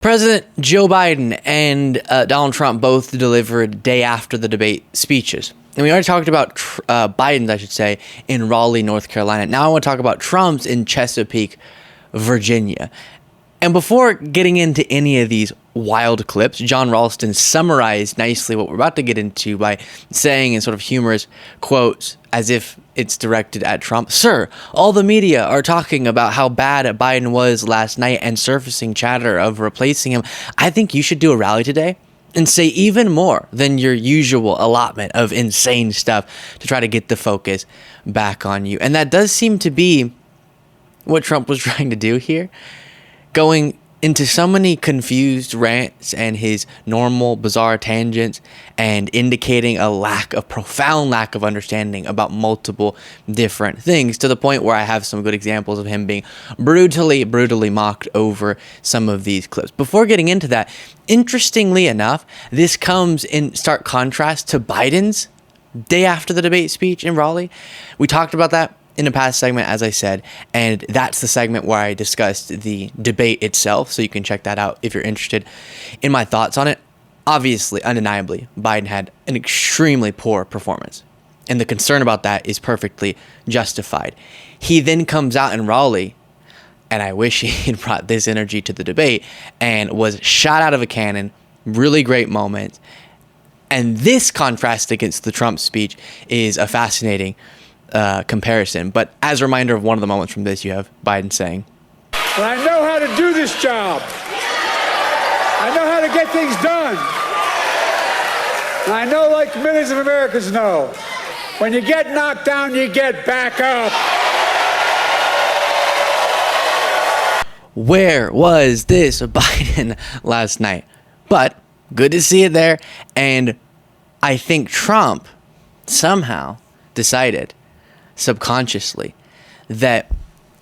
President Joe Biden and Donald Trump both delivered day after the debate speeches. And we already talked about Biden's, I should say, in Raleigh, North Carolina. Now I want to talk about Trump's in Chesapeake, Virginia. And before getting into any of these wild clips, John Ralston summarized nicely what we're about to get into by saying in sort of humorous quotes, as if it's directed at Trump, "Sir, all the media are talking about how bad Biden was last night and surfacing chatter of replacing him. I think you should do a rally today and say even more than your usual allotment of insane stuff to try to get the focus back on you." And that does seem to be what Trump was trying to do here, going into so many confused rants and his normal bizarre tangents and indicating a profound lack of understanding about multiple different things, to the point where I have some good examples of him being brutally mocked over some of these clips. Before getting into that, interestingly enough, this comes in stark contrast to Biden's day after the debate speech in Raleigh. We talked about that in a past segment, as I said, and that's the segment where I discussed the debate itself, so you can check that out if you're interested in my thoughts on it. Obviously, undeniably, Biden had an extremely poor performance, and the concern about that is perfectly justified. He then comes out in Raleigh, and I wish he had brought this energy to the debate, and was shot out of a cannon, really great moment. And this contrast against the Trump speech is a fascinating comparison. But as a reminder of one of the moments from this, you have Biden saying, "And I know how to do this job. I know how to get things done. And I know, like millions of Americans know, when you get knocked down, you get back up." Where was this Biden last night? But good to see it there. And I think Trump somehow decided subconsciously that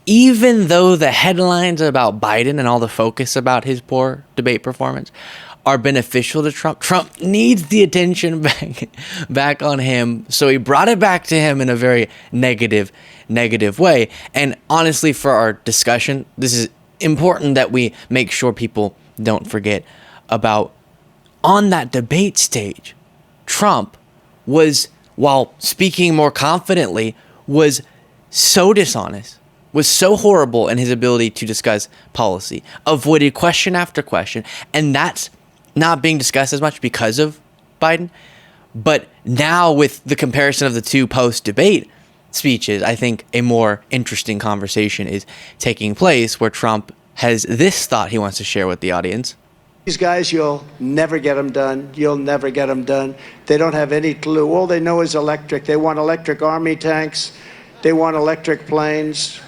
even though the headlines about Biden and all the focus about his poor debate performance are beneficial to Trump, Trump needs the attention back on him. So he brought it back to him in a very negative way. And honestly, for our discussion, this is important that we make sure people don't forget about, on that debate stage, Trump was, while speaking more confidently, was so dishonest, was so horrible in his ability to discuss policy, avoided question after question, and that's not being discussed as much because of Biden. But now with the comparison of the two post-debate speeches, I think a more interesting conversation is taking place where Trump has this thought he wants to share with the audience. "These guys, you'll never get them done. You'll never get them done. They don't have any clue. All they know is electric. They want electric army tanks. They want electric planes.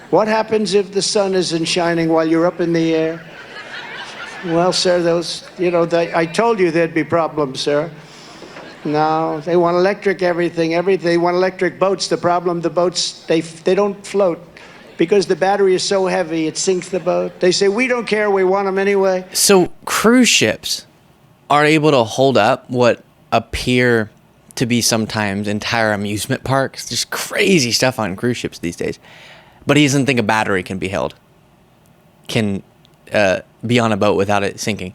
What happens if the sun isn't shining while you're up in the air?" Well, sir, I told you there'd be problems, sir. No, they want electric everything. They want electric boats. The problem, the boats, they don't float. Because the battery is so heavy, it sinks the boat. They say, "We don't care, we want them anyway." So cruise ships are able to hold up what appear to be sometimes entire amusement parks. Just crazy stuff on cruise ships these days. But he doesn't think a battery can be be on a boat without it sinking.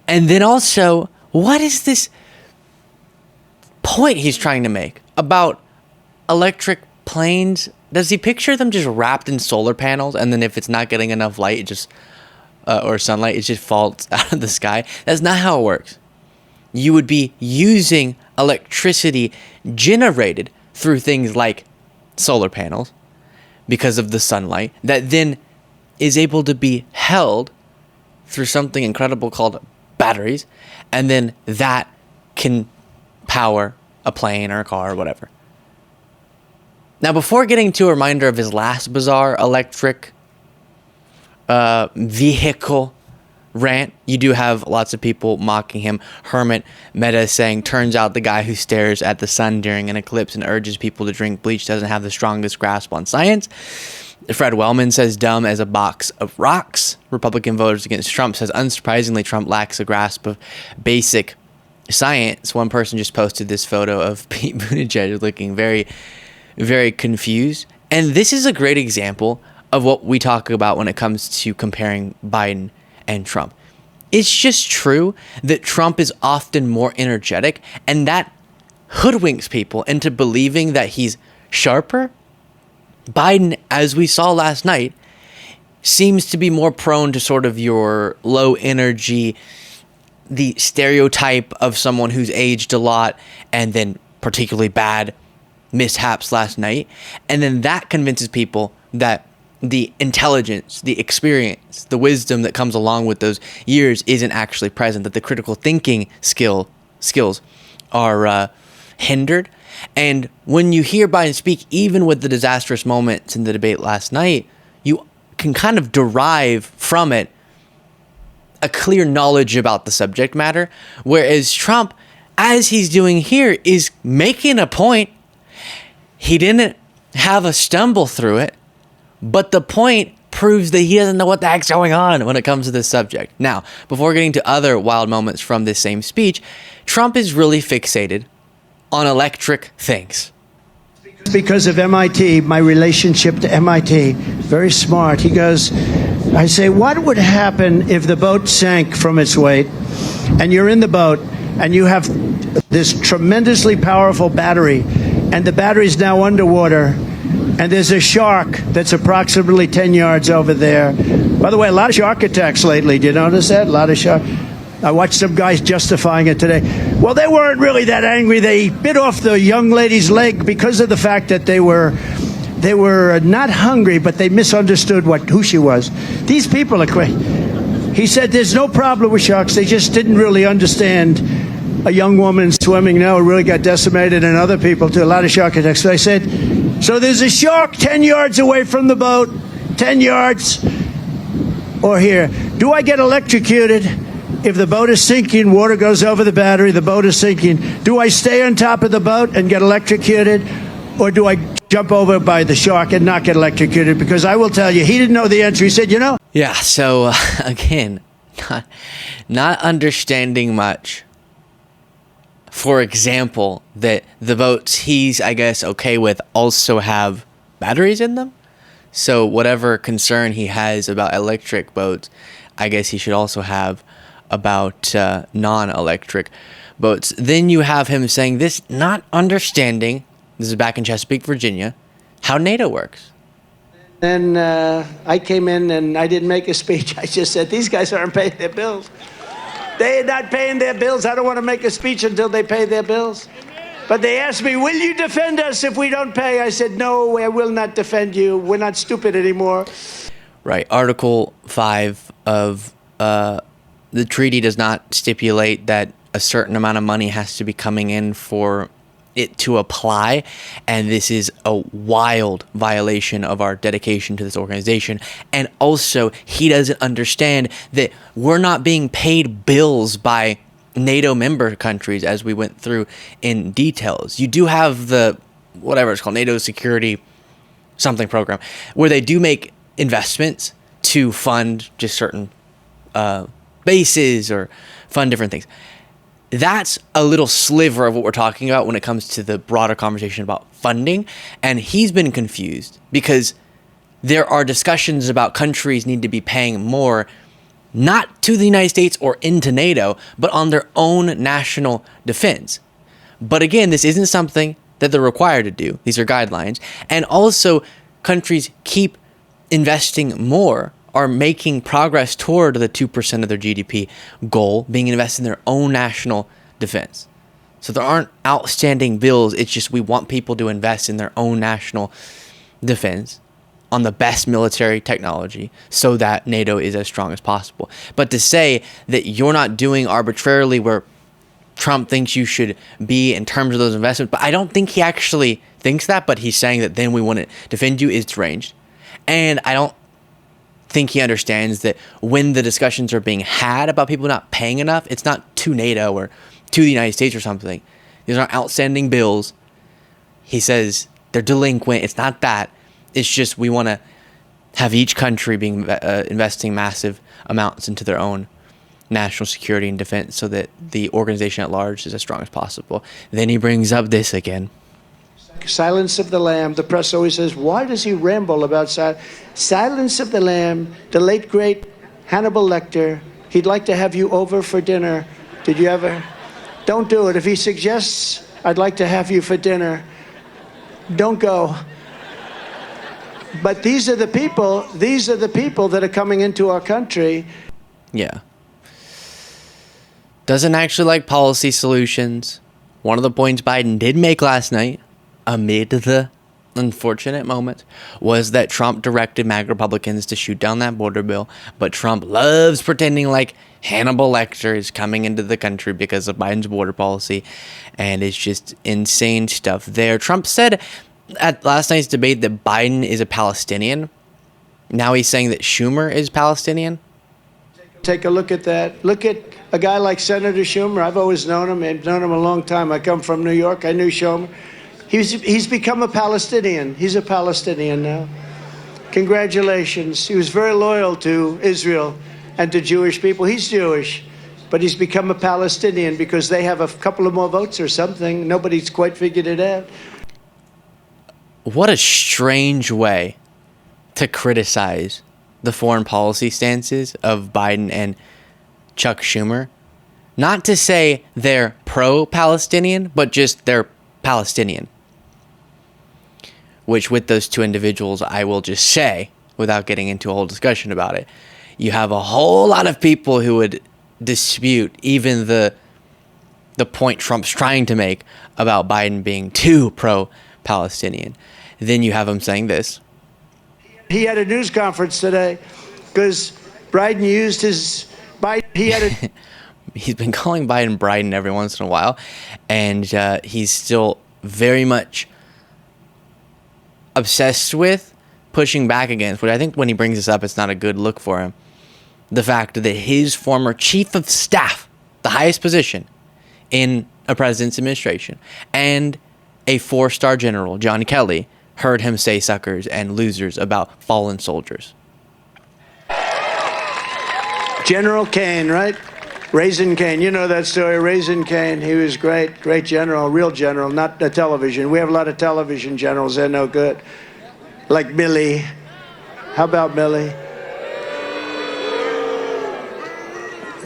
And then also, what is this point he's trying to make about electric planes? Does he picture them just wrapped in solar panels, and then if it's not getting enough light, it just or sunlight, it just falls out of the sky? That's not how it works. You would be using electricity generated through things like solar panels because of the sunlight that then is able to be held through something incredible called batteries, and then that can power a plane or a car or whatever. Now, before getting to a reminder of his last bizarre electric vehicle rant, you do have lots of people mocking him. Hermit Meta saying, "Turns out the guy who stares at the sun during an eclipse and urges people to drink bleach doesn't have the strongest grasp on science." Fred Wellman says, "Dumb as a box of rocks." Republican voters against Trump says, "Unsurprisingly, Trump lacks a grasp of basic science." One person just posted this photo of Pete Buttigieg looking very, very confused. And this is a great example of what we talk about when it comes to comparing Biden and Trump. It's just true that Trump is often more energetic, and that hoodwinks people into believing that he's sharper. Biden, as we saw last night, seems to be more prone to sort of your low energy, the stereotype of someone who's aged a lot and then particularly bad mishaps last night. And then that convinces people that the intelligence, the experience, the wisdom that comes along with those years isn't actually present, that the critical thinking skills are hindered. And when you hear Biden speak, even with the disastrous moments in the debate last night, you can kind of derive from it a clear knowledge about the subject matter, whereas Trump, as he's doing here, is making a point. He didn't have a stumble through it, but the point proves that he doesn't know what the heck's going on when it comes to this subject. Now, before getting to other wild moments from this same speech, Trump is really fixated on electric things. Because of MIT, my relationship to MIT, very smart. He goes, I say, what would happen if the boat sank from its weight and you're in the boat and you have this tremendously powerful battery and the battery's now underwater and there's a shark that's approximately 10 yards over there. By the way, a lot of shark attacks lately. Do you notice that? A lot of shark. I watched some guys justifying it today. Well, they weren't really that angry. They bit off the young lady's leg because of the fact that they were not hungry, but they misunderstood who she was. These people are crazy. He said there's no problem with sharks. They just didn't really understand a young woman swimming now really got decimated, and other people too. A lot of shark attacks. So I said, so there's a shark 10 yards away from the boat, 10 yards, or here. Do I get electrocuted? If the boat is sinking, water goes over the battery, the boat is sinking. Do I stay on top of the boat and get electrocuted? Or do I jump over by the shark and not get electrocuted? Because I will tell you, he didn't know the answer. He said, Yeah, so again, not understanding much. For example, that the boats he's, I guess, okay with also have batteries in them. So whatever concern he has about electric boats, I guess he should also have about non-electric boats. Then you have him saying this, not understanding, this is back in Chesapeake, Virginia, how NATO works. Then I came in and I didn't make a speech. I just said, these guys aren't paying their bills. They're not paying their bills. I don't want to make a speech until they pay their bills. But they asked me, will you defend us if we don't pay? I said, no, I will not defend you. We're not stupid anymore. Right. Article 5 of the treaty does not stipulate that a certain amount of money has to be coming in for it to apply, and this is a wild violation of our dedication to this organization. And also, he doesn't understand that we're not being paid bills by NATO member countries, as we went through in details. You do have the, whatever it's called, NATO security something program, where they do make investments to fund just certain bases or fund different things. That's a little sliver of what we're talking about when it comes to the broader conversation about funding. And he's been confused because there are discussions about countries need to be paying more, not to the United States or into NATO, but on their own national defense. But again, this isn't something that they're required to do. These are guidelines. And also, countries keep investing more, are making progress toward the 2% of their GDP goal being invested in their own national defense. So there aren't outstanding bills. It's just we want people to invest in their own national defense on the best military technology so that NATO is as strong as possible. But to say that you're not doing arbitrarily where Trump thinks you should be in terms of those investments, but I don't think he actually thinks that, but he's saying that then we wouldn't defend you, is deranged. And I don't think he understands that when the discussions are being had about people not paying enough, it's not to NATO or to the United States or something. These aren't outstanding bills. He says they're delinquent. It's not that. It's just we want to have each country being investing massive amounts into their own national security and defense so that the organization at large is as strong as possible. Then he brings up this again. Silence of the Lamb. The press always says, why does he ramble about silence of the Lamb? The late, great Hannibal Lecter, he'd like to have you over for dinner. Did you ever? Don't do it. If he suggests, I'd like to have you for dinner, don't go. But these are the people that are coming into our country. Yeah. Doesn't actually like policy solutions. One of the points Biden did make last night, amid the unfortunate moment, was that Trump directed MAGA Republicans to shoot down that border bill. But Trump loves pretending like Hannibal Lecter is coming into the country because of Biden's border policy. And it's just insane stuff there. Trump said at last night's debate that Biden is a Palestinian. Now he's saying that Schumer is Palestinian. Take a look at that. Look at a guy like Senator Schumer. I've always known him. I've known him a long time. I come from New York. I knew Schumer. He's become a Palestinian. He's a Palestinian now. Congratulations. He was very loyal to Israel and to Jewish people. He's Jewish, but he's become a Palestinian because they have a couple of more votes or something. Nobody's quite figured it out. What a strange way to criticize the foreign policy stances of Biden and Chuck Schumer. Not to say they're pro-Palestinian, but just they're Palestinian. Which with those two individuals, I will just say, without getting into a whole discussion about it, you have a whole lot of people who would dispute even the point Trump's trying to make about Biden being too pro-Palestinian. Then you have him saying this. He had a news conference today because Biden used his... He's been calling Biden every once in a while, and he's still very much obsessed with pushing back against, which I think when he brings this up, it's not a good look for him, the fact that his former chief of staff, the highest position in a president's administration, and a 4-star general, John Kelly, heard him say suckers and losers about fallen soldiers. General Kane, right? Raisin Kane. You know that story, Raisin Kane. He was great general, real general, not the television. We have a lot of television generals. They're no good. Like Milley. How about Milley?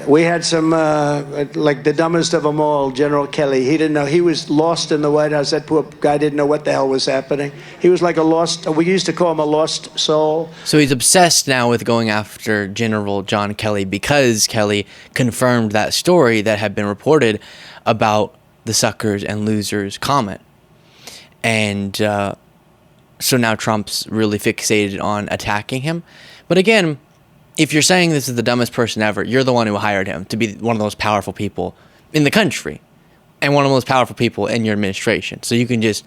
We had some, like the dumbest of them all, General Kelly. He didn't know. He was lost in the White House. That poor guy didn't know what the hell was happening. He was like a lost, we used to call him a lost soul. So he's obsessed now with going after General John Kelly because Kelly confirmed that story that had been reported about the suckers and losers comment. And so now Trump's really fixated on attacking him. But again, if you're saying this is the dumbest person ever, you're the one who hired him to be one of the most powerful people in the country and one of the most powerful people in your administration. So you can just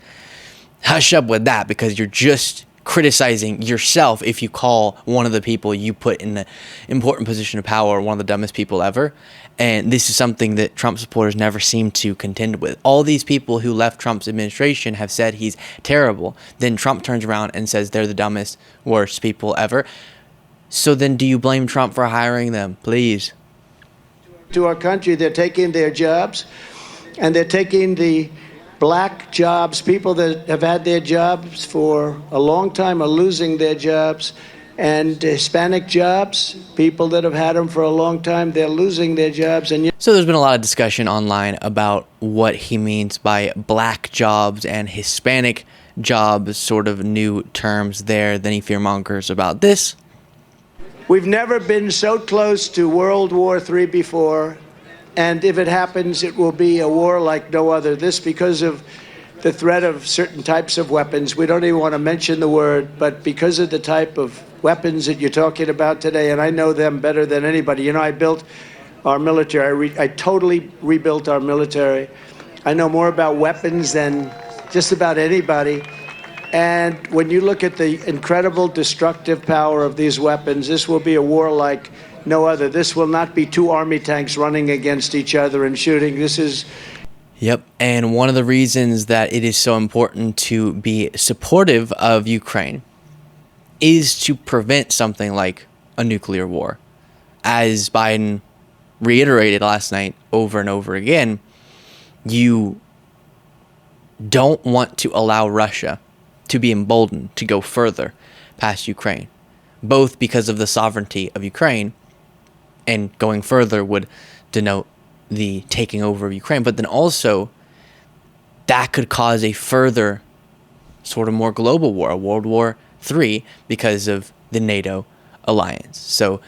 hush up with that because you're just criticizing yourself if you call one of the people you put in the important position of power one of the dumbest people ever. And this is something that Trump supporters never seem to contend with. All these people who left Trump's administration have said he's terrible. Then Trump turns around and says they're the dumbest, worst people ever. So then do you blame Trump for hiring them? Please. To our country, they're taking their jobs, and they're taking the black jobs. People that have had their jobs for a long time are losing their jobs. And Hispanic jobs, people that have had them for a long time, they're losing their jobs. And so there's been a lot of discussion online about what he means by black jobs and Hispanic jobs, sort of new terms there. Then he fearmongers about this. We've never been so close to World War III before, and if it happens, it will be a war like no other. This because of the threat of certain types of weapons. We don't even want to mention the word, but because of the type of weapons that you're talking about today, and I know them better than anybody. You know, I built our military. I totally rebuilt our military. I know more about weapons than just about anybody. And when you look at the incredible destructive power of these weapons, this will be a war like no other. This will not be two army tanks running against each other and shooting. This is... Yep, and one of the reasons that it is so important to be supportive of Ukraine is to prevent something like a nuclear war. As Biden reiterated last night over and over again, you don't want to allow Russia to be emboldened to go further past Ukraine, both because of the sovereignty of Ukraine and going further would denote the taking over of Ukraine. But then also, that could cause a further sort of more global war, a World War III, because of the NATO alliance. So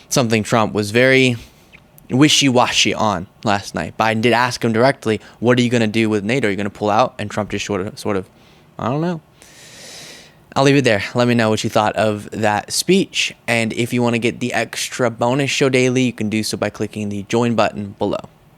something Trump was very wishy-washy on last night. Biden did ask him directly, what are you going to do with NATO? Are you going to pull out? And Trump just sort of, I don't know. I'll leave it there. Let me know what you thought of that speech. And if you want to get the extra bonus show daily, you can do so by clicking the join button below.